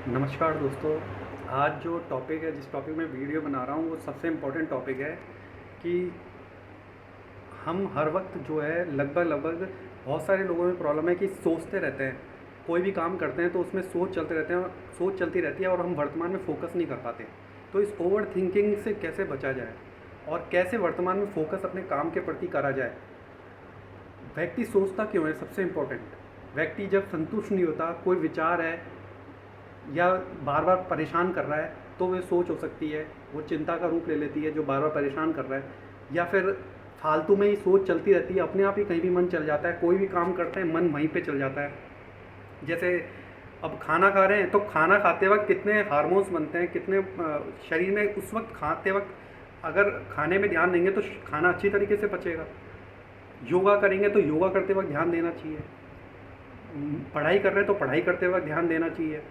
नमस्कार दोस्तों। आज जो टॉपिक है, जिस टॉपिक में वीडियो बना रहा हूँ, वो सबसे इम्पोर्टेंट टॉपिक है कि हम हर वक्त जो है लगभग बहुत सारे लोगों में प्रॉब्लम है कि सोचते रहते हैं। कोई भी काम करते हैं तो उसमें सोच चलते रहते हैं, सोच चलती रहती है और हम वर्तमान में फोकस नहीं कर पाते। तो इस ओवर थिंकिंग से कैसे बचा जाए और कैसे वर्तमान में फोकस अपने काम के प्रति करा जाए। व्यक्ति सोचता क्यों है, सबसे इम्पोर्टेंट। व्यक्ति जब संतुष्ट नहीं होता, कोई विचार है या बार बार परेशान कर रहा है, तो वह सोच हो सकती है, वो चिंता का रूप ले लेती है जो बार बार परेशान कर रहा है। या फिर फालतू में ही सोच चलती रहती है, अपने आप ही कहीं भी मन चल जाता है। कोई भी काम करते हैं मन वहीं पे चल जाता है। जैसे अब खाना खा रहे हैं तो खाना खाते वक्त कितने हार्मोन्स बनते हैं, कितने शरीर में उस वक्त खाते वक्त अगर खाने में ध्यान देंगे तो खाना अच्छी तरीके से पचेगा। योगा करेंगे तो योगा करते वक्त ध्यान देना चाहिए। पढ़ाई कर रहे हैं तो पढ़ाई करते वक्त ध्यान देना चाहिए।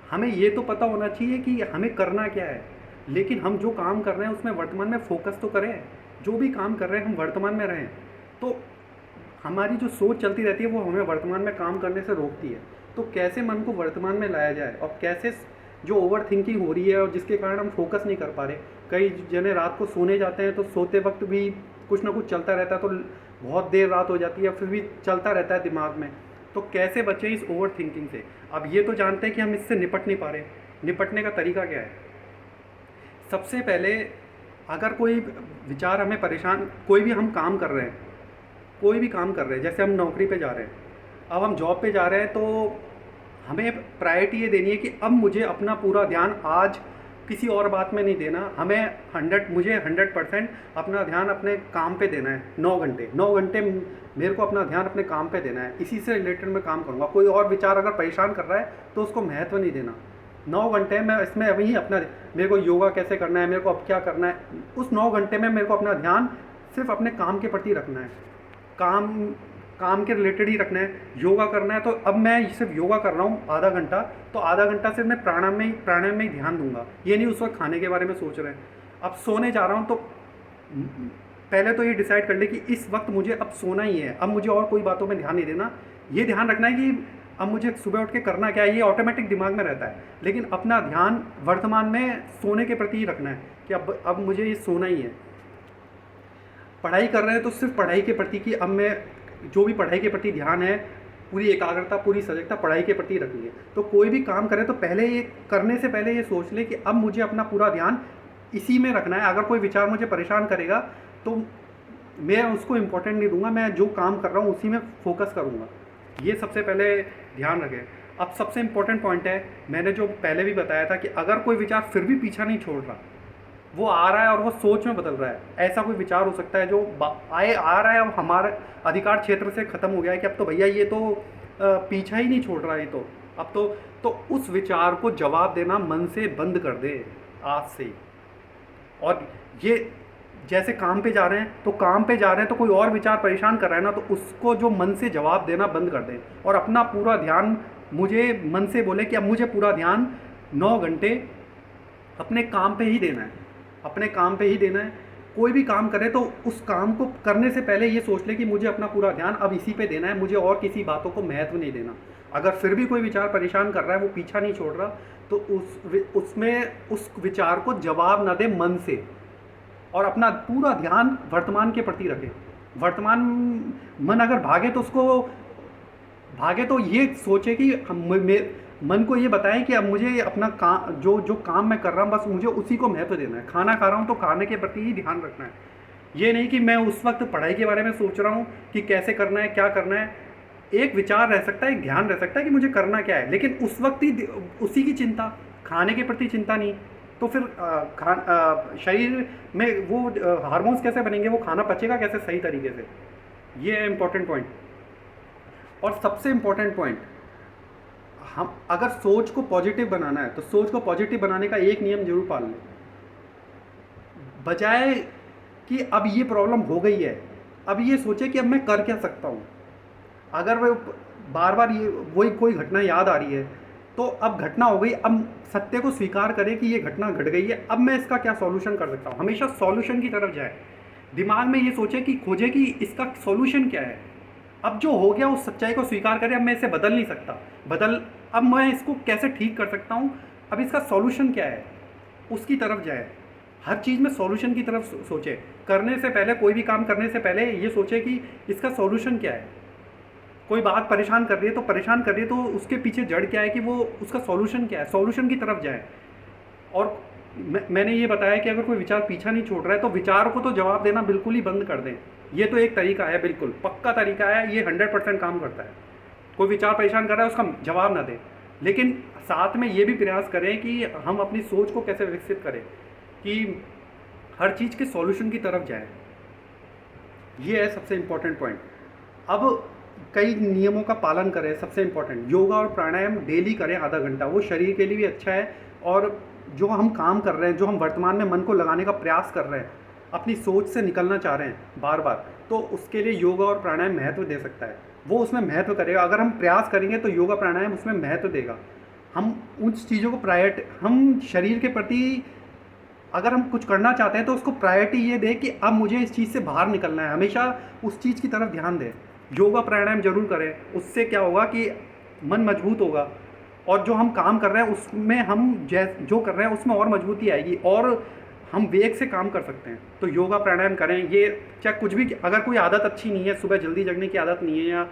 हमें ये तो पता होना चाहिए कि हमें करना क्या है, लेकिन हम जो काम कर रहे हैं उसमें वर्तमान में फोकस तो करें। जो भी काम कर रहे हैं हम वर्तमान में रहें, तो हमारी जो सोच चलती रहती है वो हमें वर्तमान में काम करने से रोकती है। तो कैसे मन को वर्तमान में लाया जाए और कैसे जो ओवर थिंकिंग हो रही है और जिसके कारण हम फोकस नहीं कर पा रहे। कई जने रात को सोने जाते हैं तो सोते वक्त भी कुछ ना कुछ चलता रहता है, तो बहुत देर रात हो जाती है, फिर भी चलता रहता है दिमाग में। तो कैसे बचें इस ओवर थिंकिंग से। अब ये तो जानते हैं कि हम इससे निपट नहीं पा रहे। निपटने का तरीका क्या है? सबसे पहले, अगर कोई विचार हमें परेशान, कोई भी हम काम कर रहे हैं, कोई भी काम कर रहे हैं, जैसे हम नौकरी पे जा रहे हैं, अब हम जॉब पे जा रहे हैं, तो हमें प्रायोरिटी ये देनी है कि अब मुझे अपना पूरा ध्यान आज किसी और बात में नहीं देना। मुझे 100% अपना ध्यान अपने काम पे देना है। 9 घंटे मेरे को अपना ध्यान अपने काम पे देना है, इसी से रिलेटेड मैं काम करूँगा। कोई और विचार अगर परेशान कर रहा है तो उसको महत्व नहीं देना। 9 घंटे मैं इसमें अभी अपना, मेरे को योगा कैसे करना है, मेरे को अब क्या करना है, उस 9 घंटे में मेरे को अपना ध्यान सिर्फ अपने काम के प्रति रखना है। काम काम के रिलेटेड ही रखना है। योगा करना है तो अब मैं सिर्फ योगा कर रहा हूँ आधा घंटा, तो आधा घंटा सिर्फ मैं प्राणायाम में ही ध्यान दूंगा। ये नहीं उस वक्त खाने के बारे में सोच रहे हैं। अब सोने जा रहा हूँ तो पहले तो ये डिसाइड कर ले कि इस वक्त मुझे अब सोना ही है, अब मुझे और कोई बातों में ध्यान नहीं देना। ये ध्यान रखना है कि अब मुझे सुबह उठ के करना क्या है, ये ऑटोमेटिक दिमाग में रहता है, लेकिन अपना ध्यान वर्तमान में सोने के प्रति ही रखना है कि अब मुझे ये सोना ही है। पढ़ाई कर रहे हैं तो सिर्फ पढ़ाई के प्रति, कि अब मैं जो भी पढ़ाई के प्रति ध्यान है, पूरी एकाग्रता, पूरी सजगता पढ़ाई के प्रति रखनी है। तो कोई भी काम करें तो पहले ये करने से पहले ये सोच ले कि अब मुझे अपना पूरा ध्यान इसी में रखना है। अगर कोई विचार मुझे परेशान करेगा तो मैं उसको इम्पोर्टेंट नहीं दूंगा, मैं जो काम कर रहा हूँ उसी में फोकस करूँगा। ये सबसे पहले ध्यान रखें। अब सबसे इम्पोर्टेंट पॉइंट है, मैंने जो पहले भी बताया था कि अगर कोई विचार फिर भी पीछा नहीं छोड़ रहा, वो आ रहा है और वो सोच में बदल रहा है। ऐसा कोई विचार हो सकता है जो आ रहा है, अब हमारे अधिकार क्षेत्र से ख़त्म हो गया है कि अब तो भैया ये तो पीछा ही नहीं छोड़ रहा है, तो अब तो उस विचार को जवाब देना मन से बंद कर दे आज से ही। और ये जैसे काम पे जा रहे हैं, तो काम पे जा रहे हैं तो कोई और विचार परेशान कर रहा है ना, तो उसको जो मन से जवाब देना बंद कर दें और अपना पूरा ध्यान, मुझे मन से बोले कि अब मुझे पूरा ध्यान 9 घंटे अपने काम पे ही देना है, अपने काम पे ही देना है। कोई भी काम करे तो उस काम को करने से पहले ये सोच ले कि मुझे अपना पूरा ध्यान अब इसी पे देना है, मुझे और किसी बातों को महत्व नहीं देना। अगर फिर भी कोई विचार परेशान कर रहा है, वो पीछा नहीं छोड़ रहा, तो उस विचार को जवाब ना दे मन से, और अपना पूरा ध्यान वर्तमान के प्रति रखे। वर्तमान मन अगर भागे तो ये सोचे कि मन को ये बताएं कि अब मुझे अपना काम, जो काम मैं कर रहा हूँ, बस मुझे उसी को महत्व देना है। खाना खा रहा हूँ तो खाने के प्रति ही ध्यान रखना है। ये नहीं कि मैं उस वक्त पढ़ाई के बारे में सोच रहा हूँ कि कैसे करना है, क्या करना है। एक विचार रह सकता है, एक ध्यान रह सकता है कि मुझे करना क्या है, लेकिन उस वक्त ही उसी की चिंता, खाने के प्रति चिंता नहीं। तो फिर शरीर में वो हार्मोन्स कैसे बनेंगे, वो खाना पचेगा कैसे सही तरीके से। ये है इम्पोर्टेंट पॉइंट। और सबसे इम्पोर्टेंट पॉइंट, हम अगर सोच को पॉजिटिव बनाना है तो सोच को पॉजिटिव बनाने का एक नियम जरूर पाल लें। बजाय कि अब ये प्रॉब्लम हो गई है, अब ये सोचे कि अब मैं कर क्या सकता हूँ। अगर वो बार बार ये वही कोई घटना याद आ रही है, तो अब घटना हो गई, अब सत्य को स्वीकार करें कि ये घटना घट गई है, अब मैं इसका क्या सॉल्यूशन कर सकता हूँ। हमेशा सॉल्यूशन की तरफ जाए, दिमाग में ये सोचे कि खोजे कि इसका सॉल्यूशन क्या है। अब जो हो गया उस सच्चाई को स्वीकार करें, अब मैं इसे बदल नहीं सकता। अब मैं इसको कैसे ठीक कर सकता हूँ, अब इसका सॉल्यूशन क्या है, उसकी तरफ जाए। हर चीज़ में सॉल्यूशन की तरफ सोचे। करने से पहले, कोई भी काम करने से पहले ये सोचे कि इसका सॉल्यूशन क्या है। कोई बात परेशान कर रही है तो परेशान कर रही है, तो उसके पीछे जड़ क्या है, कि वो उसका सॉल्यूशन क्या है, सॉल्यूशन की तरफ जाए। और मैंने ये बताया कि अगर कोई विचार पीछा नहीं छोड़ रहा है तो विचार को तो जवाब देना बिल्कुल ही बंद कर दें। ये तो एक तरीका है, बिल्कुल पक्का तरीका है, ये 100% काम करता है। कोई विचार परेशान कर रहा है, उसका जवाब ना दें, लेकिन साथ में ये भी प्रयास करें कि हम अपनी सोच को कैसे विकसित करें कि हर चीज़ के सॉल्यूशन की तरफ जाएं। ये है सबसे इम्पोर्टेंट पॉइंट। अब कई नियमों का पालन करें। सबसे इम्पोर्टेंट, योगा और प्राणायाम डेली करें आधा घंटा, वो शरीर के लिए भी अच्छा है। और जो हम काम कर रहे हैं, जो हम वर्तमान में मन को लगाने का प्रयास कर रहे हैं, अपनी सोच से निकलना चाह रहे हैं बार बार, तो उसके लिए योगा और प्राणायाम महत्व दे सकता है। वो उसमें महत्व करेगा। अगर हम प्रयास करेंगे तो योगा प्राणायाम उसमें महत्व देगा। हम उस चीज़ों को हम शरीर के प्रति अगर हम कुछ करना चाहते हैं तो उसको प्रायोरिटी ये दे कि अब मुझे इस चीज़ से बाहर निकलना है, हमेशा उस चीज़ की तरफ ध्यान दें। योगा प्राणायाम जरूर करें। उससे क्या होगा कि मन मजबूत होगा, और जो हम काम कर रहे हैं उसमें हम जो कर रहे हैं उसमें और मजबूती आएगी, और हम वेग से काम कर सकते हैं। तो योगा प्राणायाम करें। ये चाहे कुछ भी, अगर कोई आदत अच्छी नहीं है, सुबह जल्दी जगने की आदत नहीं है या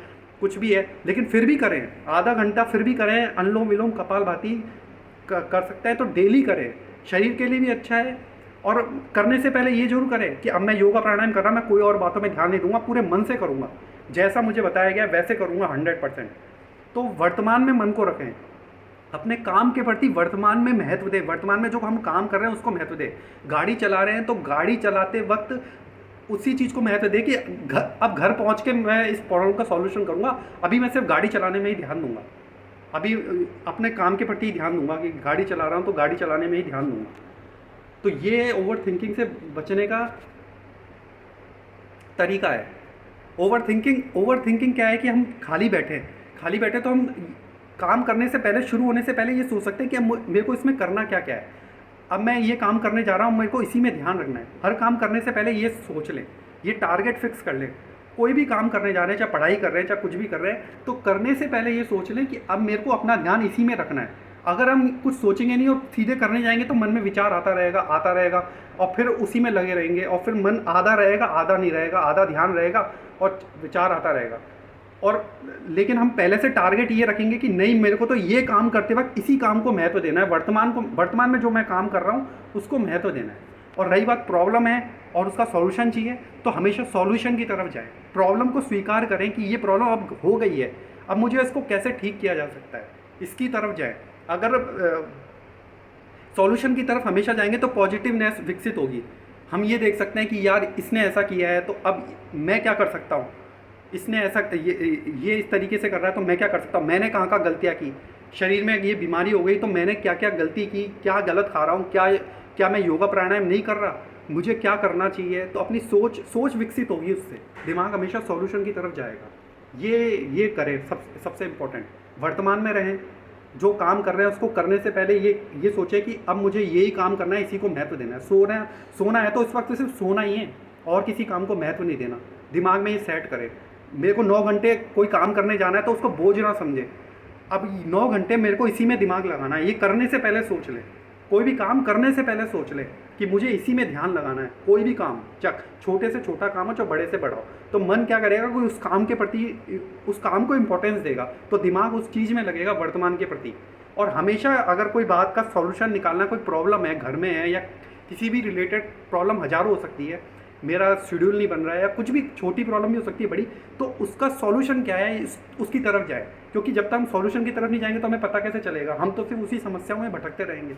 कुछ भी है, लेकिन फिर भी करें, आधा घंटा फिर भी करें। अनुलोम विलोम कपालभाति कर सकते हैं तो डेली करें, शरीर के लिए भी अच्छा है। और करने से पहले ये जरूर करें कि अब मैं योगा प्राणायाम कर रहा, मैं कोई और बातों में ध्यान नहीं दूंगा, पूरे मन से करूँगा, जैसा मुझे बताया गया वैसे करूँगा 100%। तो वर्तमान में मन को रखें, अपने काम के प्रति वर्तमान में महत्व दें। वर्तमान में जो हम काम कर रहे हैं उसको महत्व दें। गाड़ी चला रहे हैं तो गाड़ी चलाते वक्त उसी चीज़ को महत्व दें कि अब घर पहुंच के मैं इस प्रॉब्लम का सॉल्यूशन करूंगा, अभी मैं सिर्फ गाड़ी चलाने में ही ध्यान दूंगा, अभी अपने काम के प्रति ध्यान दूंगा कि गाड़ी चला रहा हूं तो गाड़ी चलाने में ही ध्यान दूंगा। तो ये ओवर थिंकिंग से बचने का तरीका है। ओवर थिंकिंग क्या है कि हम खाली बैठे तो हम काम करने से पहले, शुरू होने से पहले ये सोच सकते हैं कि अब मेरे को इसमें करना क्या क्या है। अब मैं ये काम करने जा रहा हूँ, मेरे को इसी में ध्यान रखना है। हर काम करने से पहले ये सोच लें, ये टारगेट फिक्स कर लें। कोई भी काम करने जा रहे हैं, चाहे पढ़ाई कर रहे हैं, चाहे कुछ भी कर रहे हैं, तो करने से पहले ये सोच लें कि अब मेरे को अपना ध्यान इसी में रखना है। अगर हम कुछ सोचेंगे नहीं और सीधे करने जाएंगे तो मन में विचार आता रहेगा और फिर उसी में लगे रहेंगे, और फिर मन आधा रहेगा, आधा नहीं रहेगा, आधा ध्यान रहेगा और विचार आता रहेगा। और लेकिन हम पहले से टारगेट ये रखेंगे कि नहीं, मेरे को तो ये काम करते वक्त इसी काम को महत्व देना है, वर्तमान में जो मैं काम कर रहा हूँ उसको महत्व देना है। और रही बात प्रॉब्लम है और उसका सॉल्यूशन चाहिए, तो हमेशा सॉल्यूशन की तरफ जाएं। प्रॉब्लम को स्वीकार करें कि ये प्रॉब्लम अब हो गई है, अब मुझे इसको कैसे ठीक किया जा सकता है, इसकी तरफ जाएं। अगर सॉल्यूशन की तरफ हमेशा जाएंगे तो पॉजिटिवनेस विकसित होगी। हम ये देख सकते हैं कि यार इसने ऐसा किया है तो अब मैं क्या कर सकता हूँ, इसने ऐसा ये इस तरीके से कर रहा है तो मैं क्या कर सकता हूँ, मैंने कहाँ कहाँ गलतियाँ की, शरीर में ये बीमारी हो गई तो मैंने क्या क्या गलती की, क्या गलत खा रहा हूँ, क्या मैं योगा प्राणायाम नहीं कर रहा, मुझे क्या करना चाहिए। तो अपनी सोच विकसित होगी, उससे दिमाग हमेशा सॉल्यूशन की तरफ जाएगा। ये करें। सबसे इम्पोर्टेंट, वर्तमान में रहें। जो काम कर रहे हैं उसको करने से पहले ये सोचे कि अब मुझे यही काम करना है, इसी को महत्व देना है। सोना है तो इस वक्त सिर्फ सोना ही है, और किसी काम को महत्व नहीं देना। दिमाग में ये सेट करें, मेरे को 9 घंटे कोई काम करने जाना है तो उसको बोझ ना समझे, अब 9 घंटे मेरे को इसी में दिमाग लगाना है। ये करने से पहले सोच ले, कोई भी काम करने से पहले सोच ले कि मुझे इसी में ध्यान लगाना है। कोई भी काम, छोटे से छोटा काम हो, चाहे बड़े से बड़ा हो, तो मन क्या करेगा, कोई उस काम के प्रति, उस काम को इम्पोर्टेंस देगा, तो दिमाग उस चीज़ में लगेगा वर्तमान के प्रति। और हमेशा अगर कोई बात का सॉल्यूशन निकालना, कोई प्रॉब्लम है घर में है या किसी भी रिलेटेड प्रॉब्लम हज़ारों हो सकती है, मेरा शेड्यूल नहीं बन रहा है या कुछ भी छोटी प्रॉब्लम भी हो सकती है बड़ी, तो उसका सॉल्यूशन क्या है उसकी तरफ जाए। क्योंकि जब तक हम सॉल्यूशन की तरफ नहीं जाएंगे तो हमें पता कैसे चलेगा, हम तो सिर्फ उसी समस्याओं में भटकते रहेंगे।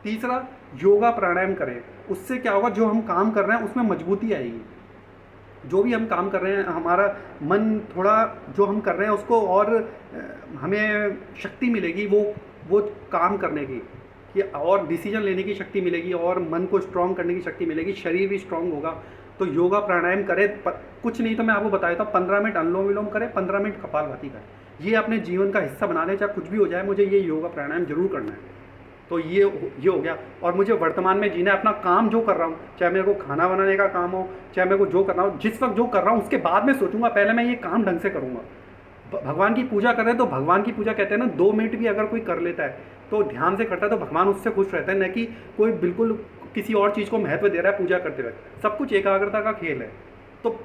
तीसरा, योगा प्राणायाम करें। उससे क्या होगा, जो हम काम कर रहे हैं उसमें मजबूती आएगी। जो भी हम काम कर रहे हैं, हमारा मन थोड़ा, जो हम कर रहे हैं उसको और हमें शक्ति मिलेगी वो काम करने की, कि और डिसीजन लेने की शक्ति मिलेगी, और मन को स्ट्रॉन्ग करने की शक्ति मिलेगी, शरीर भी स्ट्रॉन्ग होगा। तो योगा प्राणायाम करें। कुछ नहीं तो मैं आपको बताया था, 15 मिनट अनुलोम विलोम करें, 15 मिनट कपालभाति करें। ये अपने जीवन का हिस्सा बना लें, चाहे कुछ भी हो जाए, मुझे ये योगा प्राणायाम जरूर करना है। तो ये हो गया। और मुझे वर्तमान में जीना है, अपना काम जो कर रहा हूँ, चाहे मेरे को खाना बनाने का काम हो, चाहे मेरे को जो करना हो, जिस वक्त जो कर रहा हूँ उसके बाद में सोचूंगा, पहले मैं ये काम ढंग से करूँगा। भगवान की पूजा कर रहे हैं तो भगवान की पूजा कहते हैं ना, 2 मिनट भी अगर कोई कर लेता है तो ध्यान से करता है तो भगवान उससे खुश रहता है, न कि कोई बिल्कुल किसी और चीज़ को महत्व दे रहा है पूजा करते वक्त। सब कुछ एकाग्रता का खेल है। तो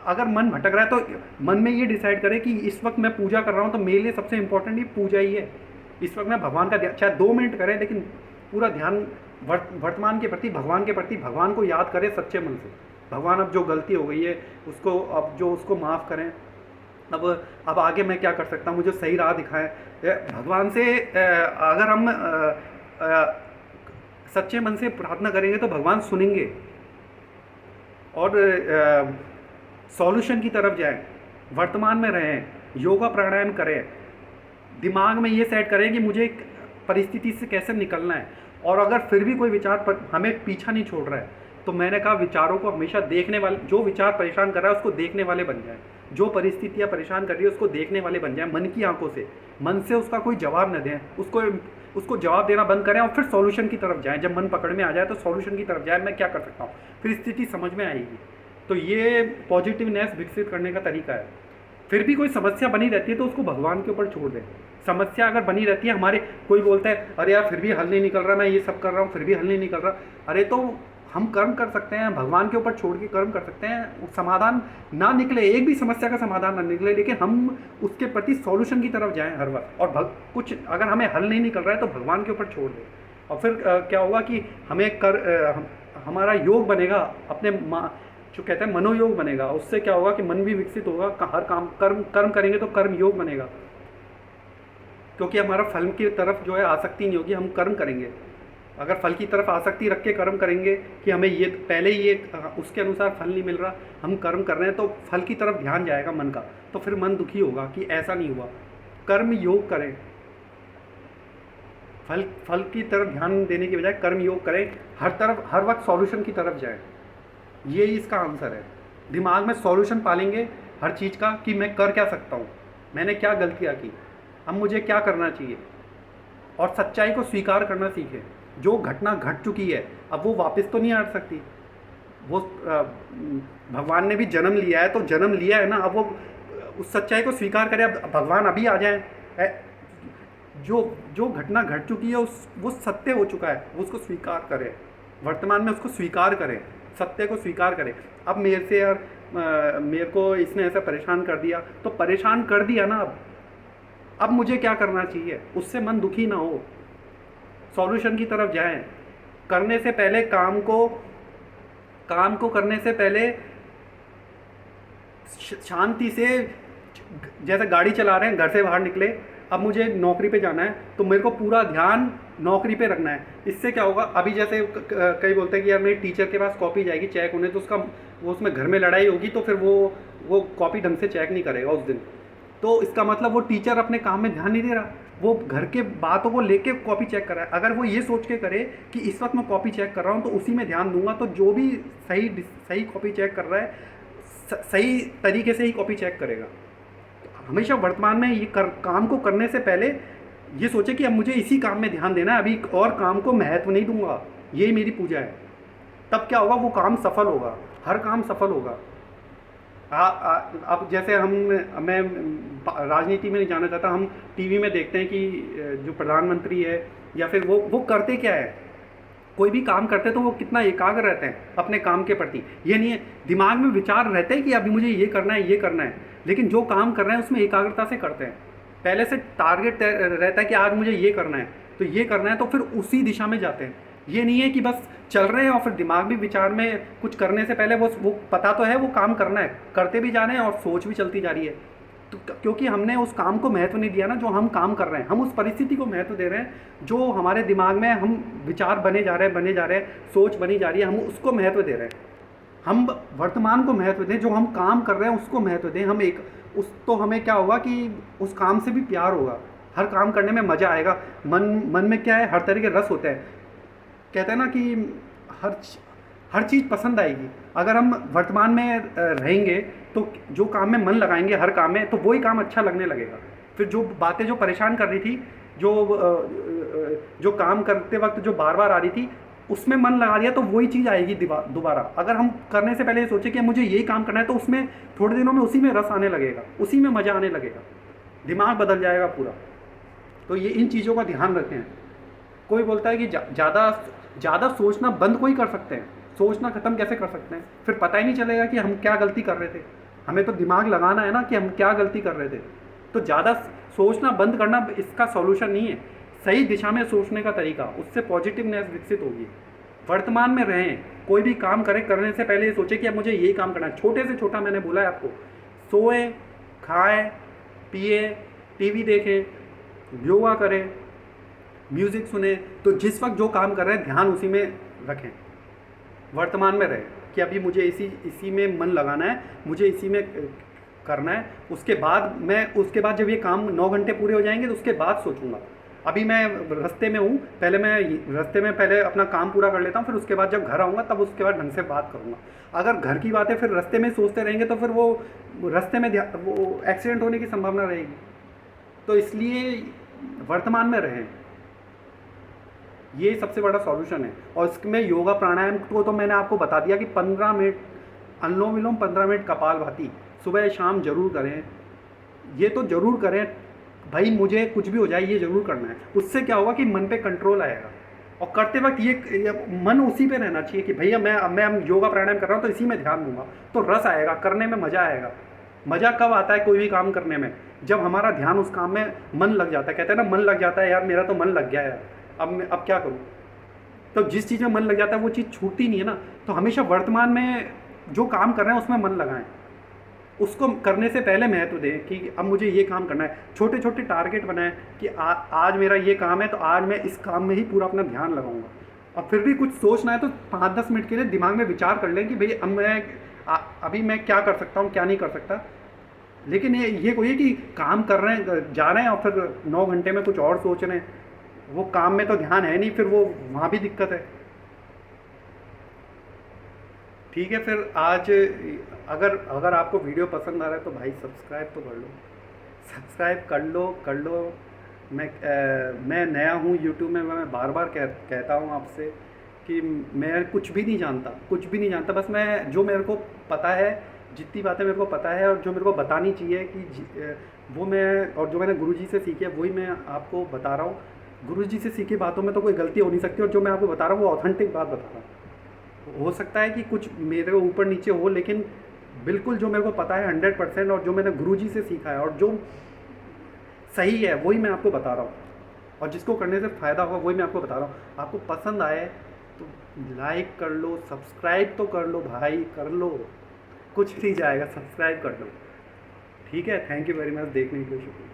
अगर मन भटक रहा है तो मन में ये डिसाइड करें कि इस वक्त मैं पूजा कर रहा हूँ तो मेरे लिए सबसे इंपॉर्टेंट ये पूजा ही है। इस वक्त मैं भगवान का ध्यान, चाहे 2 मिनट करें, लेकिन पूरा ध्यान वर्तमान के प्रति, भगवान को याद करें सच्चे मन से। भगवान अब जो गलती हो गई है उसको, अब जो उसको माफ़ करें। अब आगे मैं क्या कर सकता हूँ, मुझे सही राह दिखाएं। भगवान से अगर हम सच्चे मन से प्रार्थना करेंगे तो भगवान सुनेंगे और सॉल्यूशन की तरफ जाएं, वर्तमान में रहें, योगा प्राणायाम करें, दिमाग में ये सेट करें कि मुझे परिस्थिति से कैसे निकलना है। और अगर फिर भी कोई विचार पर हमें पीछा नहीं छोड़ रहा है तो मैंने कहा विचारों को हमेशा देखने वाले, जो विचार परेशान कर रहा है उसको देखने वाले बन जाए, जो परिस्थितियाँ परेशान कर रही है उसको देखने वाले बन जाए, मन की आंखों से, मन से उसका कोई जवाब न दें, उसको जवाब देना बंद करें और फिर सॉल्यूशन की तरफ जाएं। जब मन पकड़ में आ जाए तो सॉल्यूशन की तरफ जाए, मैं क्या कर सकता हूँ, फिर स्थिति समझ में आएगी। तो ये पॉजिटिवनेस विकसित करने का तरीका है। फिर भी कोई समस्या बनी रहती है तो उसको भगवान के ऊपर छोड़ दें। समस्या अगर बनी रहती है हमारे, कोई बोलता है अरे यार फिर भी हल नहीं निकल रहा, मैं ये सब कर रहा हूँ फिर भी हल नहीं निकल रहा, अरे तो हम कर्म कर सकते हैं, भगवान के ऊपर छोड़ के कर्म कर सकते हैं। समाधान ना निकले, एक भी समस्या का समाधान ना निकले, लेकिन हम उसके प्रति सॉल्यूशन की तरफ जाएं हर वक्त। और कुछ अगर हमें हल नहीं निकल रहा है तो भगवान के ऊपर छोड़ दें। और फिर क्या होगा कि हमारा योग बनेगा, अपने जो कहते हैं मनोयोग बनेगा। उससे क्या होगा कि मन भी विकसित होगा, हर काम कर्म करेंगे तो कर्म योग बनेगा, क्योंकि हमारा फल की तरफ जो है आसक्ति नहीं होगी, हम कर्म करेंगे। अगर फल की तरफ आसक्ति रख के कर्म करेंगे कि हमें ये पहले ही उसके अनुसार फल नहीं मिल रहा, हम कर्म कर रहे हैं, तो फल की तरफ ध्यान जाएगा मन का, तो फिर मन दुखी होगा कि ऐसा नहीं हुआ। कर्म योग करें, फल की तरफ ध्यान देने की बजाय कर्म योग करें, हर वक्त सॉल्यूशन की तरफ जाएं। ये इसका आंसर है। दिमाग में सॉल्यूशन पालेंगे हर चीज़ का कि मैं कर क्या सकता हूँ, मैंने क्या गलतियाँ की, अब मुझे क्या करना चाहिए। और सच्चाई को स्वीकार करना सीखें। जो घटना घट चुकी है अब वो वापस तो नहीं आ सकती। वो भगवान ने भी जन्म लिया है तो जन्म लिया है ना, अब वो उस सच्चाई को स्वीकार करें। अब भगवान अभी आ जाए, जो घटना घट चुकी है वो सत्य हो चुका है, वो उसको स्वीकार करें, वर्तमान में उसको स्वीकार करें, सत्य को स्वीकार करें। अब मेरे से यार मेरे को इसने ऐसा परेशान कर दिया, तो परेशान कर दिया ना, अब मुझे क्या करना चाहिए, उससे मन दुखी ना हो, सॉल्यूशन की तरफ जाएं। करने से पहले काम को करने से पहले शांति से, जैसे गाड़ी चला रहे हैं, घर से बाहर निकले, अब मुझे नौकरी पे जाना है तो मेरे को पूरा ध्यान नौकरी पे रखना है। इससे क्या होगा, अभी जैसे कई बोलते हैं कि यार मेरी टीचर के पास कॉपी जाएगी चेक होने, तो वो उसमें घर में लड़ाई होगी तो फिर वो कॉपी ढंग से चेक नहीं करेगा उस दिन। तो इसका मतलब वो टीचर अपने काम में ध्यान नहीं दे रहा, वो घर के बातों को लेके कॉपी चेक कर रहा है। अगर वो ये सोच के करे कि इस वक्त मैं कॉपी चेक कर रहा हूँ तो उसी में ध्यान दूंगा, तो जो भी सही कॉपी चेक कर रहा है सही तरीके से ही कॉपी चेक करेगा। हमेशा वर्तमान में ये काम को करने से पहले ये सोचे कि अब मुझे इसी काम में ध्यान देना है, अभी और काम को महत्व नहीं दूंगा, यही मेरी पूजा है। तब क्या होगा, वो काम सफल होगा, हर काम सफल होगा। अब जैसे मैं राजनीति में नहीं जाना चाहता, हम टीवी में देखते हैं कि जो प्रधानमंत्री है या फिर वो करते क्या है, कोई भी काम करते तो वो कितना एकाग्र रहते हैं अपने काम के प्रति। ये नहीं है दिमाग में विचार रहते हैं कि अभी मुझे ये करना है, लेकिन जो काम कर रहे हैं उसमें एकाग्रता से करते हैं। पहले से टारगेट रहता है कि आज मुझे ये करना है, तो फिर उसी दिशा में जाते हैं। ये नहीं है कि बस चल रहे हैं और फिर दिमागी विचार में कुछ करने से पहले वो पता तो है वो काम करना है, करते भी जा रहे हैं और सोच भी चलती जा रही है। तो क्योंकि हमने उस काम को महत्व नहीं दिया ना, जो हम काम कर रहे हैं, हम उस परिस्थिति को महत्व दे रहे हैं जो हमारे दिमाग में हम विचार बने जा रहे हैं, सोच बनी जा रही है, हम उसको महत्व दे रहे हैं। हम वर्तमान को महत्व दें, जो हम काम कर रहे हैं उसको महत्व दें। तो हमें क्या होगा कि उस काम से भी प्यार होगा, हर काम करने में मज़ा आएगा। मन में क्या है, हर तरह के रस होते हैं। कहते हैं ना कि हर चीज़ पसंद आएगी। अगर हम वर्तमान में रहेंगे तो जो काम में मन लगाएंगे हर काम में, तो वही काम अच्छा लगने लगेगा। फिर जो बातें जो परेशान कर रही थी, जो काम करते वक्त जो बार बार आ रही थी, उसमें मन लगा दिया तो वही चीज़ आएगी दोबारा। अगर हम करने से पहले ये सोचे कि मुझे यही काम करना है, तो उसमें थोड़े दिनों में उसी में रस आने लगेगा, उसी में मज़ा आने लगेगा। दिमाग बदल जाएगा पूरा। तो ये इन चीज़ों का ध्यान रखें। कोई बोलता है कि ज़्यादा ज़्यादा सोचना बंद कोई कर सकते हैं, सोचना ख़त्म कैसे कर सकते हैं? फिर पता ही नहीं चलेगा कि हम क्या गलती कर रहे थे। हमें तो दिमाग लगाना है ना कि हम क्या गलती कर रहे थे। तो ज़्यादा सोचना बंद करना इसका सॉल्यूशन नहीं है। सही दिशा में सोचने का तरीका, उससे पॉजिटिवनेस विकसित होगी। वर्तमान में रहें, कोई भी काम करें, करने से पहले ये सोचें कि अब मुझे ये काम करना है। छोटे से छोटा मैंने बोला है आपको, सोए, खाएं, पिए, टीवी देखें, योगा करें, म्यूज़िक सुने। तो जिस वक्त जो काम कर रहे हैं ध्यान उसी में रखें, वर्तमान में रहें कि अभी मुझे इसी में मन लगाना है, मुझे इसी में करना है। उसके बाद जब ये काम 9 घंटे पूरे हो जाएंगे तो उसके बाद सोचूंगा। अभी मैं रास्ते में हूँ, रास्ते में पहले अपना काम पूरा कर लेता हूँ, फिर उसके बाद जब घर आऊँगा तब उसके बाद ढंग से बात करूँगा। अगर घर की बातें फिर रास्ते में सोचते रहेंगे तो फिर वो रास्ते में वो एक्सीडेंट होने की संभावना रहेगी। तो इसलिए वर्तमान में रहें, ये सबसे बड़ा सॉल्यूशन है। और इसमें योगा प्राणायाम को तो मैंने आपको बता दिया कि 15 मिनट अनुलोम विलोम, 15 मिनट कपालभाति सुबह शाम जरूर करें। ये तो जरूर करें भाई, मुझे कुछ भी हो जाए ये जरूर करना है। उससे क्या होगा कि मन पे कंट्रोल आएगा। और करते वक्त ये मन उसी पे रहना चाहिए कि भैया मैं योगा प्राणायाम कर रहा हूँ तो इसी में ध्यान दूंगा, तो रस आएगा, करने में मज़ा आएगा। मज़ा कब आता है कोई भी काम करने में? जब हमारा ध्यान उस काम में मन लग जाता है। कहते हैं ना, मन लग जाता है, यार मेरा तो मन लग गया यार, अब क्या करूँ? तो जिस चीज़ में मन लग जाता है वो चीज़ छूटती नहीं है ना। तो हमेशा वर्तमान में जो काम कर रहे हैं उसमें मन लगाएं, उसको करने से पहले महत्व दें कि अब मुझे ये काम करना है। छोटे छोटे टारगेट बनाएं कि आज मेरा ये काम है तो आज मैं इस काम में ही पूरा अपना ध्यान लगाऊंगा। और फिर भी कुछ सोचना है तो 5-10 मिनट के लिए दिमाग में विचार कर लें कि भाई अब अभी मैं क्या कर सकता हूँ, क्या नहीं कर सकता। लेकिन ये कोई है कि काम कर रहे हैं, जा रहे हैं और फिर 9 घंटे में कुछ और सोच रहे हैं, वो काम में तो ध्यान है नहीं, फिर वो वहाँ भी दिक्कत है। ठीक है, फिर आज अगर आपको वीडियो पसंद आ रहा है तो भाई सब्सक्राइब तो कर लो, सब्सक्राइब कर लो। मैं नया हूँ यूट्यूब में, मैं बार बार कहता हूँ आपसे कि मैं कुछ भी नहीं जानता। बस मैं जो मेरे को पता है, जितनी बातें मेरे को पता है और जो मेरे को बतानी चाहिए कि वो मैं, और जो मैंने गुरुजी से सीखी है वही मैं आपको बता रहा हूँ। गुरुजी से सीखी बातों में तो कोई गलती हो नहीं सकती, और जो मैं आपको बता रहा हूँ वो ऑथेंटिक बात बता रहा हूँ। हो सकता है कि कुछ मेरे ऊपर नीचे हो, लेकिन बिल्कुल जो मेरे को पता है 100%, और जो मैंने गुरुजी से सीखा है और जो सही है वही मैं आपको बता रहा हूँ। और जिसको करने से फ़ायदा होगा वही मैं आपको बता रहा हूँ। आपको पसंद आए तो लाइक कर लो, सब्सक्राइब तो कर लो भाई, कर लो, कुछ नहीं जाएगा, सब्सक्राइब कर लो। ठीक है, थैंक यू वेरी मच, देखने के लिए शुक्रिया।